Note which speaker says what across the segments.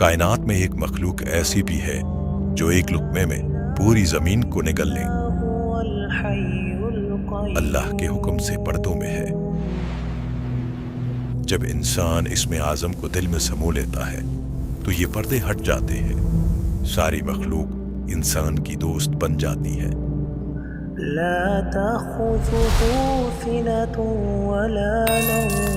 Speaker 1: कायनात में एक मखलूक ऐसी भी है जो एक लुक्मे में पूरी जमीन को निगल ले। अल्लाह के हुक्म से पर्दों में है। जब इंसान इसमें आज़म को दिल में समो लेता है तो ये पर्दे हट जाते हैं, सारी मखलूक इंसान की दोस्त बन जाती है।
Speaker 2: ला तख़ुज़ुहु सिनतुन वला नौम।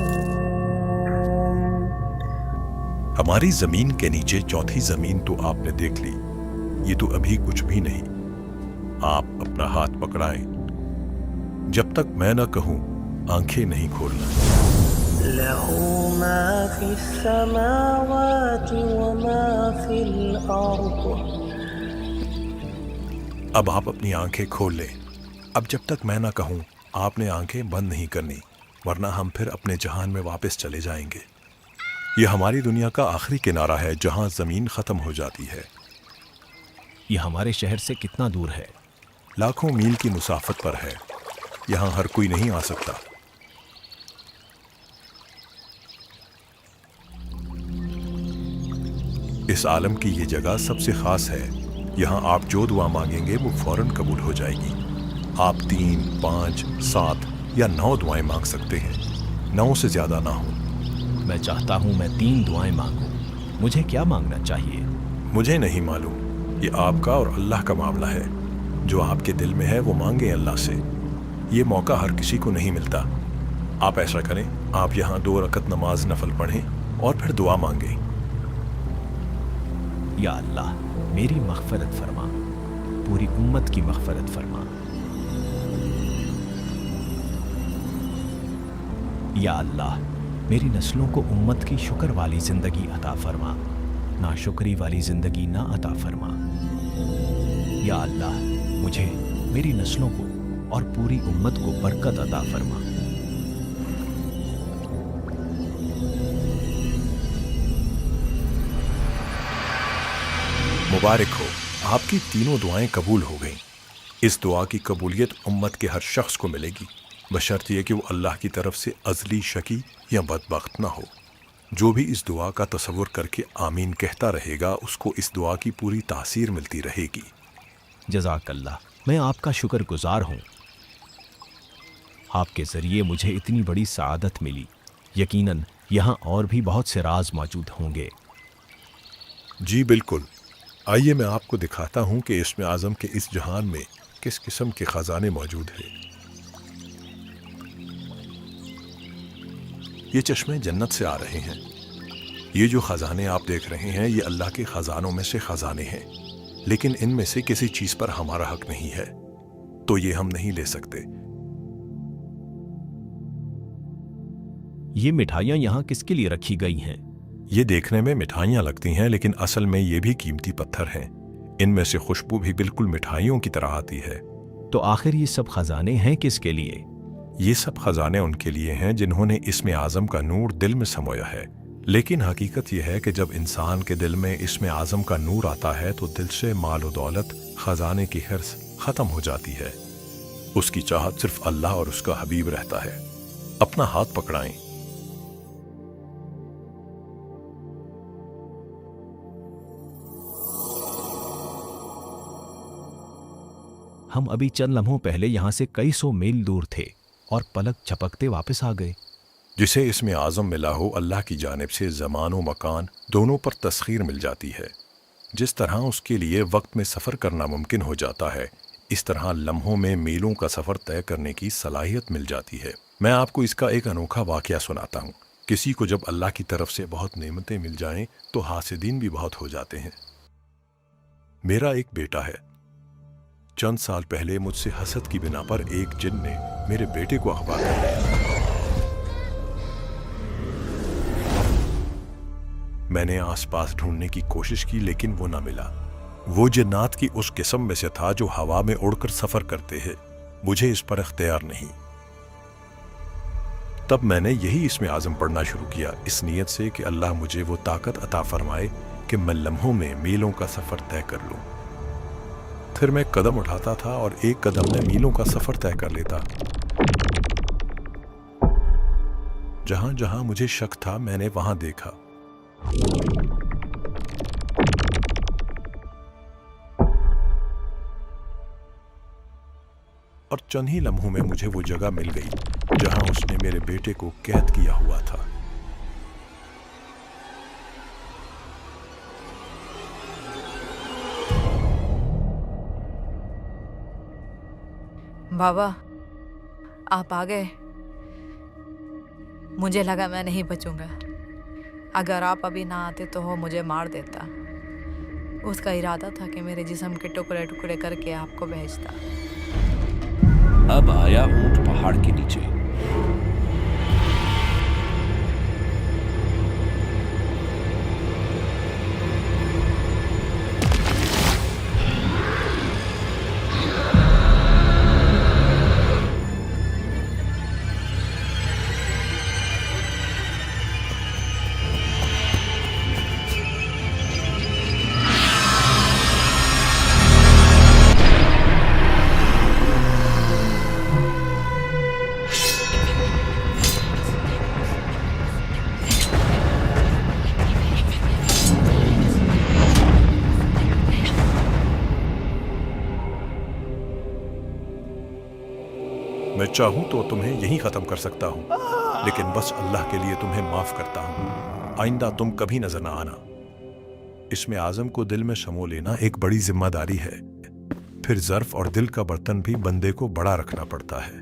Speaker 1: हमारी जमीन के नीचे चौथी जमीन तो आपने देख ली, ये तो अभी कुछ भी नहीं। आप अपना हाथ पकड़ाएं, जब तक मैं न कहूं आंखें नहीं खोलना।
Speaker 2: लहू मा फिस समावाति व मा फिल अर्द।
Speaker 1: अब आप अपनी आंखें खोल लें। अब जब तक मैं ना कहूं आपने आंखें बंद नहीं करनी, वरना हम फिर अपने जहान में वापस चले जाएंगे। यह हमारी दुनिया का आखिरी किनारा है जहां जमीन खत्म हो जाती है।
Speaker 3: यह हमारे शहर से कितना दूर है?
Speaker 1: लाखों मील की मुसाफत पर है। यहां हर कोई नहीं आ सकता। इस आलम की ये जगह सबसे खास है। यहाँ आप जो दुआ मांगेंगे वो फौरन कबूल हो जाएगी। आप 3, 5, 7 या 9 दुआएं मांग सकते हैं, 9 से ज्यादा ना हो।
Speaker 3: मैं चाहता हूँ मैं 3 दुआएं मांगूं। मुझे क्या मांगना चाहिए?
Speaker 1: मुझे नहीं मालूम, ये आपका और अल्लाह का मामला है। जो आपके दिल में है वो मांगे अल्लाह से। ये मौका हर किसी को नहीं मिलता। आप ऐसा करें, आप यहाँ 2 रकत नमाज नफल पढ़ें और फिर दुआ मांगें।
Speaker 3: या अल्लाह, मेरी मग़फ़िरत फरमा, पूरी उम्मत की मग़फ़िरत फरमा। या अल्लाह, मेरी नस्लों को उम्मत की शुक्र वाली ज़िंदगी अता फरमा, नाशुक्री वाली ज़िंदगी ना अता फरमा। या अल्लाह, मुझे, मेरी नस्लों को और पूरी उम्मत को बरकत अता फरमा।
Speaker 1: मुबारक हो, आपकी तीनों दुआएं कबूल हो गईं। इस दुआ की कबूलियत उम्मत के हर शख्स को मिलेगी, बशर्ते ये कि वो अल्लाह की तरफ से अज़ली शकी या बदबख्त ना हो। जो भी इस दुआ का तसव्वुर करके आमीन कहता रहेगा, उसको इस दुआ की पूरी तासीर मिलती रहेगी।
Speaker 3: जज़ाकल्लाह, मैं आपका शुक्रगुजार हूँ। आपके ज़रिए मुझे इतनी बड़ी सआदत मिली। यकीनन यहाँ और भी बहुत से राज मौजूद होंगे।
Speaker 1: जी बिल्कुल। आइए मैं आपको दिखाता हूँ कि इसमें आज़म के इस जहान में किस किस्म के ख़जाने मौजूद हैं। ये चश्मे जन्नत से आ रहे हैं। ये जो ख़जाने आप देख रहे हैं, ये अल्लाह के ख़जानों में से ख़जाने हैं, लेकिन इनमें से किसी चीज़ पर हमारा हक नहीं है, तो ये हम नहीं ले सकते।
Speaker 3: ये मिठाइयाँ यहाँ किसके लिए रखी गई हैं?
Speaker 1: ये देखने में मिठाइयाँ लगती हैं, लेकिन असल में ये भी कीमती पत्थर हैं। इनमें से खुशबू भी बिल्कुल मिठाइयों की तरह आती है।
Speaker 3: तो आखिर ये सब खजाने हैं किसके लिए?
Speaker 1: ये सब खजाने उनके लिए हैं जिन्होंने इसमें आज़म का नूर दिल में समोया है। लेकिन हकीकत यह है कि जब इंसान के दिल में इसमें आज़म का नूर आता है तो दिल से माल और दौलत, खजाने की हिर्स खत्म हो जाती है। उसकी चाहत सिर्फ अल्लाह और उसका हबीब रहता है। अपना हाथ पकड़ाएं।
Speaker 3: हम अभी चंद लम्हों पहले यहाँ से कई 100 मील दूर थे और पलक झपकते वापस आ गए।
Speaker 1: जिसे इसमें आज़म मिला हो, अल्लाह की जानिब से ज़मान व मकान दोनों पर तस्खीर मिल जाती है। जिस तरह उसके लिए वक्त में सफ़र करना मुमकिन हो जाता है, इस तरह लम्हों में मीलों का सफ़र तय करने की सलाहियत मिल जाती है। मैं आपको इसका एक अनोखा वाक़या सुनाता हूँ। किसी को जब अल्लाह की तरफ से बहुत नेमतें मिल जाएं तो हासिदीन भी बहुत हो जाते हैं। मेरा एक बेटा है। चंद साल पहले मुझसे हसद की बिना पर एक जिन ने मेरे बेटे को अगवा कर लिया। मैंने आसपास ढूंढने की कोशिश की, लेकिन वो ना मिला। वो जिन्नात की उस किस्म में से था जो हवा में उड़कर सफर करते हैं। मुझे इस पर इख्तियार नहीं। तब मैंने यही इसमें आज़म पढ़ना शुरू किया, इस नीयत से कि अल्लाह मुझे वो ताकत अता फरमाए कि मैं लम्हों में मीलों का सफर तय कर लूं। फिर मैं कदम उठाता था और एक कदम में मीलों का सफर तय कर लेता। जहां जहां मुझे शक था, मैंने वहां देखा। और चंद ही लम्हों में मुझे वो जगह मिल गई जहां उसने मेरे बेटे को कैद किया हुआ था।
Speaker 4: बाबा, आप आ गए। मुझे लगा मैं नहीं बचूंगा। अगर आप अभी ना आते तो वो मुझे मार देता। उसका इरादा था कि मेरे जिस्म के टुकड़े टुकड़े करके आपको भेजता।
Speaker 5: अब आया ऊंट पहाड़ के नीचे।
Speaker 1: मैं चाहूं तो तुम्हें यहीं खत्म कर सकता हूं, लेकिन बस अल्लाह के लिए तुम्हें माफ करता हूं। आइंदा तुम कभी नजर ना आना। इसमें आजम को दिल में समो लेना एक बड़ी जिम्मेदारी है। फिर ज़र्फ और दिल का बर्तन भी बंदे को बड़ा रखना पड़ता है।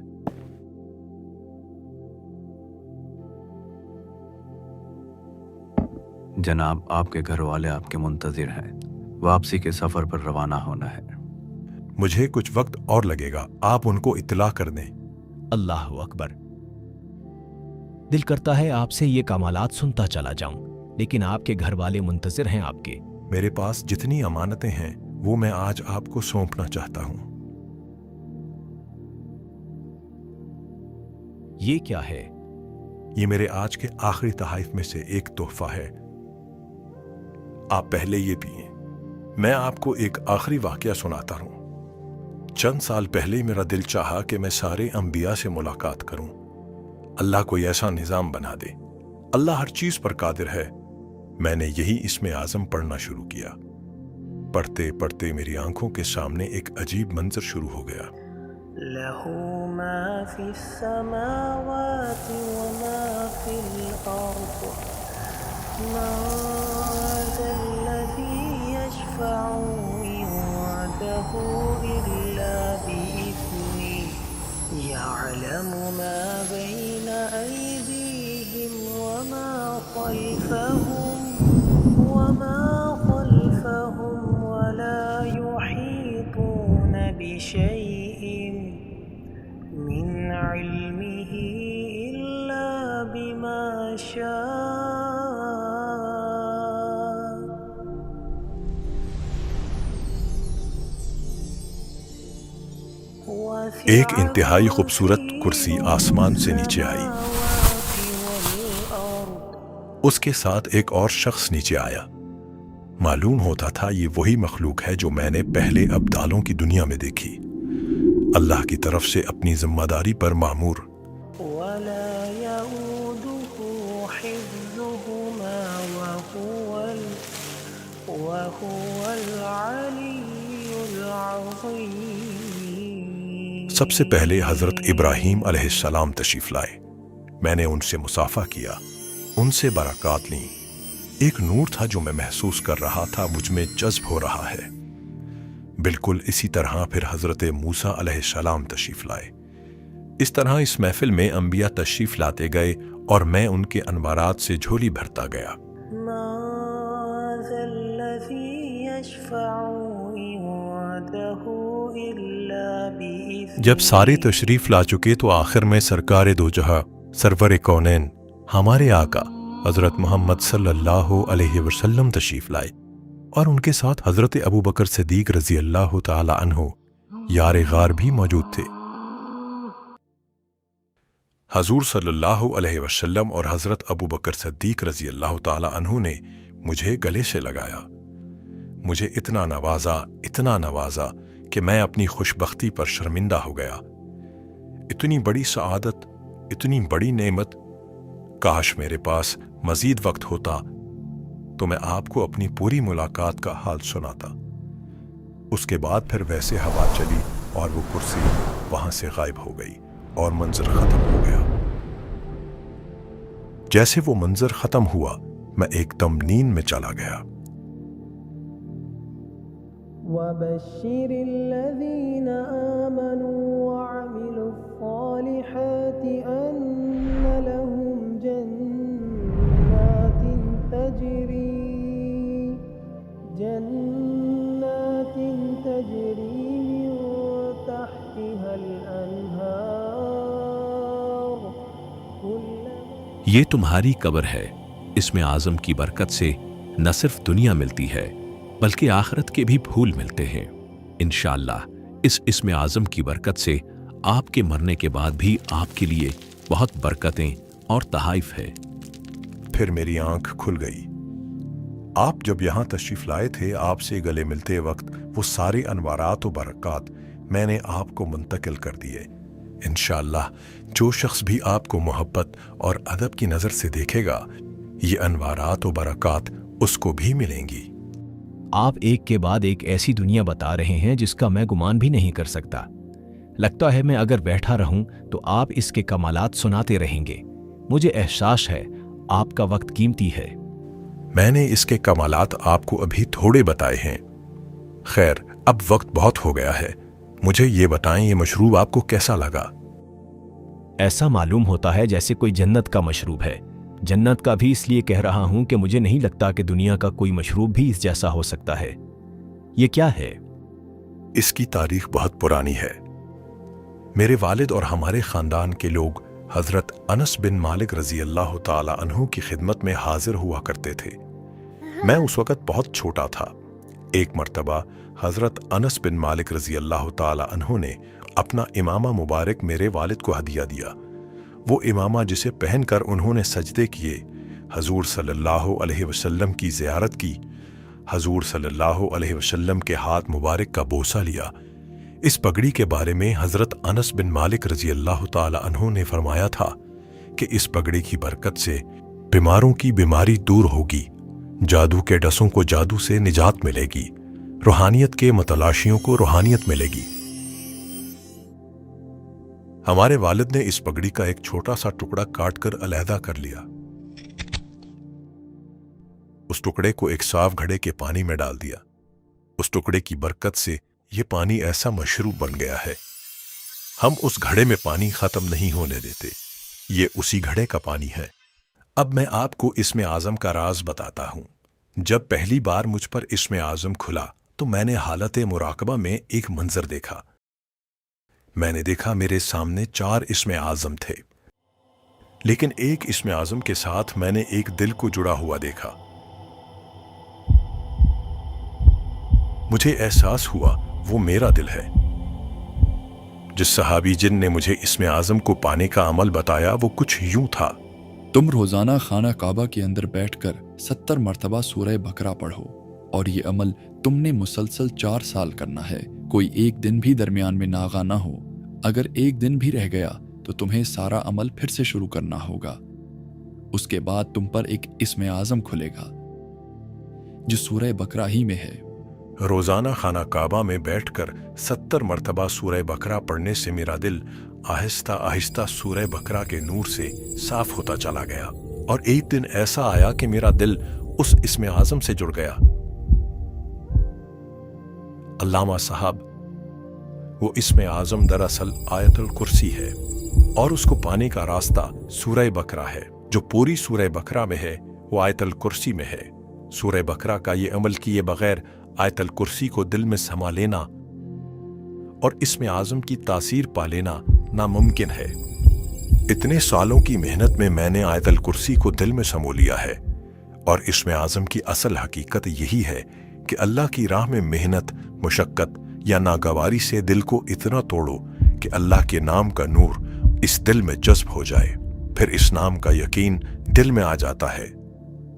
Speaker 6: जनाब, आपके घर वाले आपके मुंतजिर हैं। वापसी के सफर पर रवाना होना है।
Speaker 1: मुझे कुछ वक्त और लगेगा, आप उनको इत्तला कर दें।
Speaker 3: अल्लाह अकबर। दिल करता है आपसे ये कमालात सुनता चला जाऊं, लेकिन आपके घर वाले मुंतजिर हैं आपके।
Speaker 1: मेरे पास जितनी अमानतें हैं वो मैं आज आपको सौंपना चाहता हूं।
Speaker 3: ये क्या है?
Speaker 1: ये मेरे आज के आखिरी तहाइफ में से एक तोहफा है। आप पहले ये पिए। मैं आपको एक आखिरी वाकया सुनाता हूं। चंद साल पहले मेरा दिल चाहा कि मैं सारे अंबिया से मुलाकात करूं। अल्लाह कोई ऐसा निजाम बना दे। अल्लाह हर चीज पर कादिर है। मैंने यही इसमें आजम पढ़ना शुरू किया। पढ़ते पढ़ते मेरी आंखों के सामने एक अजीब मंजर शुरू हो गया।
Speaker 2: लहू मा फिस्समावाति व मा फिल अर्द मा ज़ल्लज़ी यशफ़अु इंदहु इल्ला बिइज़्निही यअलमु मा बैना अयदीहिम व मा खल्फहुम व ला युहीतून बिशैइन मिन इल्मिही इल्ला बिमा शाअ।
Speaker 1: एक इंतहाई खूबसूरत कुर्सी आसमान से नीचे आई। उसके साथ एक और शख्स नीचे आया। मालूम होता था ये वही मखलूक है जो मैंने पहले अब्दालों की दुनिया में देखी। अल्लाह की तरफ से अपनी जिम्मेदारी पर मामूर। सबसे पहले हजरत इब्राहीम अलैहिस्सलाम तशरीफ लाए। मैंने उनसे मुसाफा किया, उनसे बरक़ात ली। एक नूर था जो मैं महसूस कर रहा था मुझ में जज्ब हो रहा है। बिल्कुल इसी तरह फिर हजरत मूसा अलैहिस्सलाम तशरीफ लाए। इस तरह इस महफिल में अंबिया तशरीफ लाते गए और मैं उनके अनवारात से झोली भरता गया। जब सारे तशरीफ ला चुके तो आखिर में सरकार दो जहां सरवर कौनैन हमारे आका हजरत मोहम्मद सल्लल्लाहु अलैहि वसल्लम तशरीफ लाए और उनके साथ हजरत अबू बकर सिद्दीक रजी अल्लाह ताला अन्हु यार गार भी मौजूद थे। हजूर सल्लल्लाहु अलैहि वसल्लम और हजरत अबू बकर सिद्दीक रजी अल्लाह ताला अन्हु ने मुझे गले से लगाया। मुझे इतना नवाजा कि मैं अपनी खुशबख्ती पर शर्मिंदा हो गया। इतनी बड़ी सआदत, इतनी बड़ी नेमत, काश मेरे पास मजीद वक्त होता तो मैं आपको अपनी पूरी मुलाकात का हाल सुनाता। उसके बाद फिर वैसे हवा चली और वो कुर्सी वहां से गायब हो गई और मंजर खत्म हो गया। जैसे वो मंजर खत्म हुआ, मैं एकदम नींद में चला गया।
Speaker 2: وبشر الذين آمنوا وعملوا الصالحات أن لهم جنات تجري من تحتها الأنهار
Speaker 5: یہ تمہاری قبر ہے، اسم اعظم کی برکت سے نہ صرف دنیا ملتی ہے بلکہ آخرت کے بھی پھول ملتے ہیں۔ انشاءاللہ اس اسم اعظم کی برکت سے آپ کے مرنے کے بعد بھی آپ کے لیے بہت برکتیں اور تحائف ہے۔
Speaker 1: پھر میری آنکھ کھل گئی۔ آپ جب یہاں تشریف لائے تھے، آپ سے گلے ملتے وقت وہ سارے انوارات و برکات میں نے آپ کو منتقل کر دیے۔ انشاءاللہ جو شخص بھی آپ کو محبت اور ادب کی نظر سے دیکھے گا، یہ انوارات و برکات اس کو بھی ملیں گی۔
Speaker 3: آپ ایک کے بعد ایک ایسی دنیا بتا رہے ہیں جس کا میں گمان بھی نہیں کر سکتا۔ لگتا ہے میں اگر بیٹھا رہوں تو آپ اس کے کمالات سناتے رہیں گے۔ مجھے احساس ہے آپ کا وقت قیمتی ہے۔
Speaker 1: میں نے اس کے کمالات آپ کو ابھی تھوڑے بتائے ہیں۔ خیر، اب وقت بہت ہو گیا ہے، مجھے یہ بتائیں یہ مشروب آپ کو کیسا لگا؟
Speaker 3: ایسا معلوم ہوتا ہے جیسے کوئی جنت کا مشروب ہے۔ جنت کا بھی اس لیے کہہ رہا ہوں کہ مجھے نہیں لگتا کہ دنیا کا کوئی مشروب بھی اس جیسا ہو سکتا ہے۔ یہ کیا ہے؟
Speaker 1: اس کی تاریخ بہت پرانی ہے۔ میرے والد اور ہمارے خاندان کے لوگ حضرت انس بن مالک رضی اللہ تعالی عنہ کی خدمت میں حاضر ہوا کرتے تھے۔ میں اس وقت بہت چھوٹا تھا۔ ایک مرتبہ حضرت انس بن مالک رضی اللہ تعالی عنہ نے اپنا امامہ مبارک میرے والد کو ہدیہ دیا۔ وہ امامہ جسے پہن کر انہوں نے سجدے کیے، حضور صلی اللہ علیہ وسلم کی زیارت کی، حضور صلی اللہ علیہ وسلم کے ہاتھ مبارک کا بوسہ لیا۔ اس پگڑی کے بارے میں حضرت انس بن مالک رضی اللہ تعالی عنہ نے فرمایا تھا کہ اس پگڑی کی برکت سے بیماروں کی بیماری دور ہوگی، جادو کے ڈسوں کو جادو سے نجات ملے گی، روحانیت کے متلاشیوں کو روحانیت ملے گی۔ ہمارے والد نے اس پگڑی کا ایک چھوٹا سا ٹکڑا کاٹ کر علیحدہ کر لیا۔ اس ٹکڑے کو ایک صاف گھڑے کے پانی میں ڈال دیا۔ اس ٹکڑے کی برکت سے یہ پانی ایسا مشروب بن گیا ہے، ہم اس گھڑے میں پانی ختم نہیں ہونے دیتے، یہ اسی گھڑے کا پانی ہے۔ اب میں آپ کو اسم اعظم کا راز بتاتا ہوں۔ جب پہلی بار مجھ پر اسم اعظم کھلا تو میں نے حالت مراقبہ میں ایک منظر دیکھا۔ میں نے دیکھا میرے سامنے 4 اسم اعظم تھے، لیکن ایک اسم اعظم کے ساتھ میں نے ایک دل کو جڑا ہوا دیکھا۔ مجھے احساس ہوا وہ میرا دل ہے۔ جس صحابی جن نے مجھے اسم اعظم کو پانے کا عمل بتایا وہ کچھ یوں تھا:
Speaker 7: تم روزانہ خانہ کعبہ کے اندر بیٹھ کر 70 مرتبہ سورہ بقرہ پڑھو، اور یہ عمل تم نے مسلسل 4 سال کرنا ہے، کوئی ایک دن بھی درمیان میں ناغا نہ ہو۔ اگر ایک دن بھی رہ گیا تو تمہیں سارا عمل پھر سے شروع کرنا ہوگا۔ اس کے بعد تم پر ایک اسم اعظم کھلے گا جو سورہ بقرہ ہی میں ہے۔
Speaker 1: روزانہ خانہ کعبہ میں بیٹھ کر 70 مرتبہ سورہ بقرہ پڑھنے سے میرا دل آہستہ آہستہ سورہ بقرہ کے نور سے صاف ہوتا چلا گیا، اور ایک دن ایسا آیا کہ میرا دل اس اسم اعظم سے جڑ گیا۔ علامہ صاحب، وہ اسم اعظم دراصل آیت الکرسی ہے، اور اس کو پانے کا راستہ سورہ بقرہ ہے۔ جو پوری سورہ بقرہ میں ہے وہ آیت الکرسی میں ہے۔ سورہ بقرہ کا یہ عمل کیے بغیر آیت الکرسی کو دل میں سما لینا اور اسم اعظم کی تاثیر پا لینا ناممکن ہے۔ اتنے سالوں کی محنت میں میں نے آیت الکرسی کو دل میں سمو لیا ہے، اور اسم اعظم کی اصل حقیقت یہی ہے کہ اللہ کی راہ میں محنت، مشقت یا ناگواری سے دل کو اتنا توڑو کہ اللہ کے نام کا نور اس دل میں جذب ہو جائے، پھر اس نام کا یقین دل میں آ جاتا ہے۔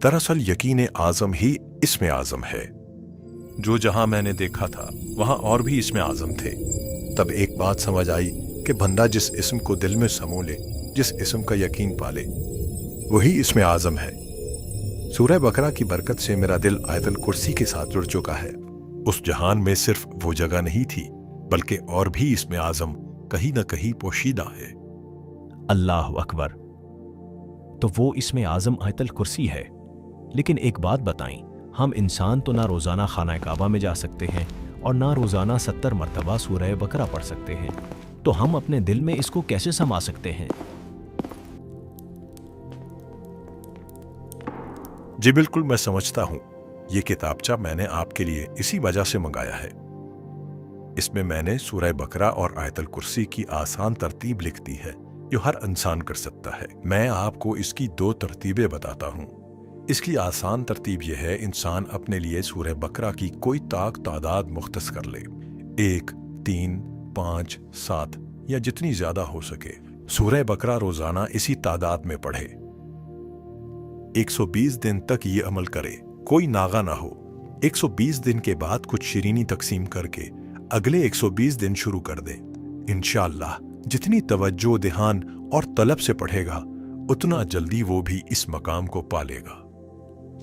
Speaker 1: دراصل یقین اعظم ہی اسم اعظم ہے۔ جو جہاں میں نے دیکھا تھا وہاں اور بھی اسم اعظم تھے۔ تب ایک بات سمجھ آئی کہ بندہ جس اسم کو دل میں سمو لے، جس اسم کا یقین پالے، وہی اسم اعظم ہے۔ سورہ بقرہ کی برکت سے میرا دل آیت الکرسی کے ساتھ جڑ چکا ہے۔ اس جہان میں صرف وہ جگہ نہیں تھی بلکہ اور بھی اسم اعظم कहीं न कहीं पोशीदा है।
Speaker 3: अल्लाह अकबर। तो वो इसमें आज़म आयतल कुर्सी है। लेकिन एक बात बताएं, हम इंसान तो ना रोज़ाना खाना काबा में जा सकते हैं और ना रोज़ाना 70 मरतबा सूरह बकरा पढ़ सकते हैं, तो हम अपने दिल में इसको कैसे समा सकते हैं?
Speaker 1: जी बिल्कुल, मैं समझता हूँ। ये किताबचा मैंने आपके लिए इसी वजह से मंगाया है। इसमें मैंने सूरह बकरा और आयतल कुर्सी की आसान तरतीब लिख दी है जो हर इंसान कर सकता है। मैं आपको इसकी 2 तरतीबें बताता हूँ। इसकी आसान तरतीब यह है, इंसान अपने लिए सूरह बकरा की कोई तादाद मुख्तस कर ले, 1, 3, 5, 7 या जितनी ज्यादा हो सके। सूरह बकरा रोजाना इसी तादाद में पढ़े। 120 दिन तक ये अमल करे, कोई नागा ना हो। 120 दिन के बाद कुछ शिरीनी तकसीम करके अगले 120 दिन शुरू कर दें। इंशाअल्लाह जितनी तवज्जो, ध्यान और तलब से पढ़ेगा उतना जल्दी वो भी इस मकाम को पालेगा।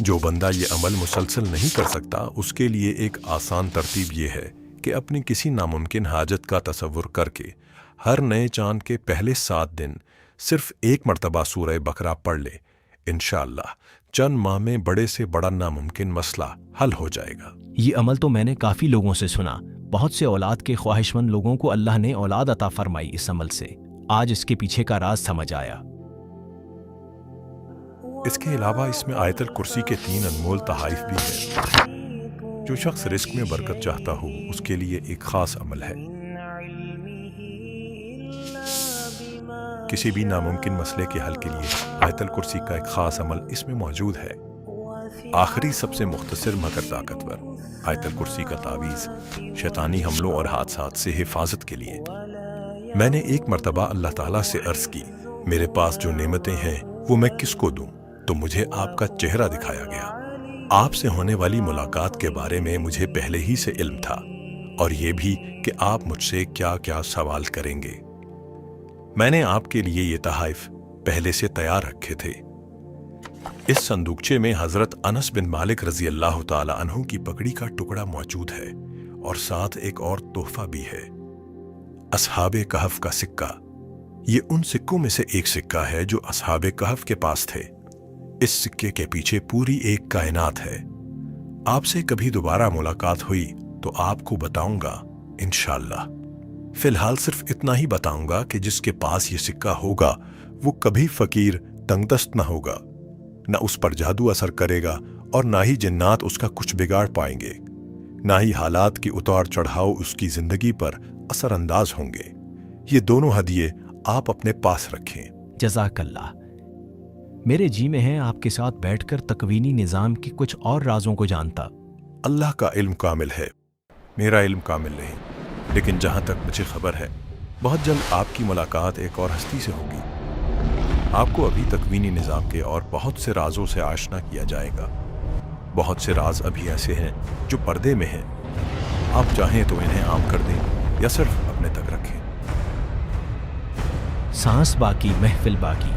Speaker 1: जो बंदा ये अमल मुसलसल नहीं कर सकता, उसके लिए एक आसान तरतीब ये है कि अपनी किसी नामुमकिन हाजत का तसव्वुर करके हर नए चांद के पहले 7 दिन सिर्फ 1 मरतबा सूरह बकरा पढ़ ले। इंशाअल्लाह चंद माह में बड़े से बड़ा नामुमकिन मसला हल हो जाएगा।
Speaker 3: ये अमल तो मैंने काफ़ी लोगों से सुना। बहुत से औलाद के ख्वाहिशमंद लोगों को अल्लाह ने औलाद अता फरमाई इस अमल से। आज इसके पीछे का राज समझ आया।
Speaker 1: इसके अलावा इसमें आयतल कुर्सी के 3 अनमोल तहाइफ भी हैं। जो शख्स रिस्क में बरकत चाहता हो उसके लिए एक खास अमल है। किसी भी नामुमकिन मसले के हल के लिए आयतल कुर्सी का एक खास अमल इसमें मौजूद है। आखिरी सबसे मुख्तसर मगर ताकतवर आयतल कुर्सी का तावीज़ शैतानी हमलों और हादसात से हिफाजत के लिए। मैंने 1 मरतबा अल्लाह ताला से अर्ज की, मेरे पास जो नेमतें हैं वो मैं किसको दूं? तो मुझे आपका चेहरा दिखाया गया। आपसे होने वाली मुलाकात के बारे में मुझे पहले ही से इल्म था और ये भी कि आप मुझसे क्या क्या सवाल करेंगे। मैंने आपके लिए ये तहाइफ पहले से तैयार रखे थे। इस संदूकचे में हजरत अनस बिन मालिक रजी अल्लाह ताला अन्हु की पगड़ी का टुकड़ा मौजूद है और साथ एक और तोहफा भी है, असहाबे कहफ का सिक्का। ये उन सिक्कों में से एक सिक्का है जो असहाबे कहफ के पास थे। इस सिक्के के पीछे पूरी एक कायनात है। आपसे कभी दोबारा मुलाकात हुई तो आपको बताऊंगा इंशाअल्लाह। फिलहाल सिर्फ इतना ही बताऊंगा कि जिसके पास ये सिक्का होगा वो कभी फकीर तंगदस्त ना होगा, ना उस पर जादू असर करेगा और ना ही जिन्नात उसका कुछ बिगाड़ पाएंगे, ना ही हालात की उतार चढ़ाव उसकी जिंदगी पर असरअंदाज होंगे। ये दोनों हदिये आप अपने पास रखें।
Speaker 3: जज़ाकल्लाह। मेरे जी में है आपके साथ बैठकर तकवीनी निज़ाम के कुछ और राजों को जानता।
Speaker 1: अल्लाह का इल्म कामिल है, मेरा इल्म कामिल नहीं, लेकिन जहाँ तक मुझे खबर है बहुत जल्द आपकी मुलाकात एक और हस्ती से होगी। आपको अभी तकवीनी निज़ाम के और बहुत से राजों से आशना किया जाएगा। बहुत से राज अभी ऐसे हैं जो पर्दे में हैं। आप चाहें तो इन्हें आम कर दें या सिर्फ अपने तक रखें।
Speaker 3: सांस बाकी महफिल बाकी।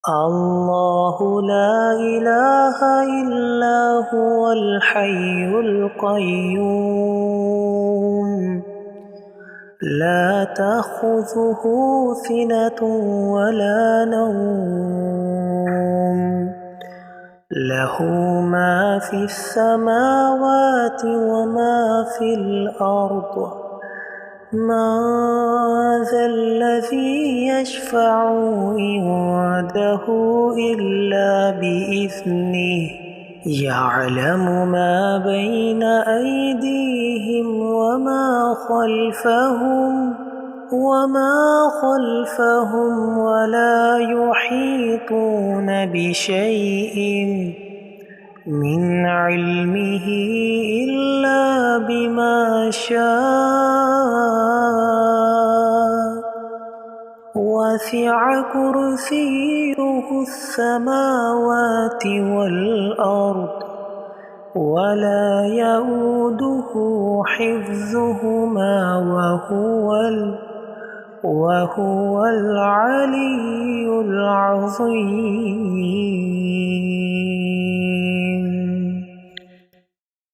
Speaker 2: الله لا إله إلا هو الحي القيوم لا تأخذه سنة ولا نوم له ما في السماوات وما في الأرض من ذا الذي يشفع عنده إلا بإذنه يعلم ما بين أيديهم وما خلفهم ولا يحيطون بشيء من علمه إلا بما شاء وسع كرسيه السماوات والأرض ولا يؤوده حفظهما وهو العلي العظيم.